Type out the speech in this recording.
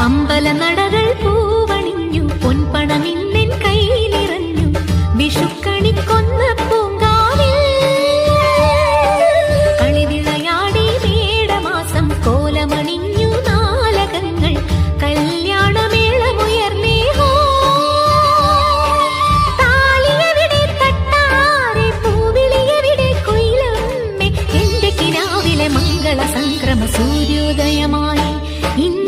അമ്പല നടകൾ പൂവണിഞ്ഞു, പൊൻപണമിന്നെൻ കയ്യിലിറഞ്ഞു, വിഷുക്കണിക്കൊന്ന പൂങ്കാവിൽ കളിവിളയാടി മേടമാസം കോലമണിഞ്ഞു നാലകങ്ങൾ, കല്യാണമേളമുയർന്നേ ഹോ. താളിയെവിടെ തട്ടാരെ, പൂവിളിയെവിടെ കൊയിലമ്മേ, എന്റെ കിനാവിലെ മംഗള സംക്രമ സൂര്യോദയമായി ഇന്ന്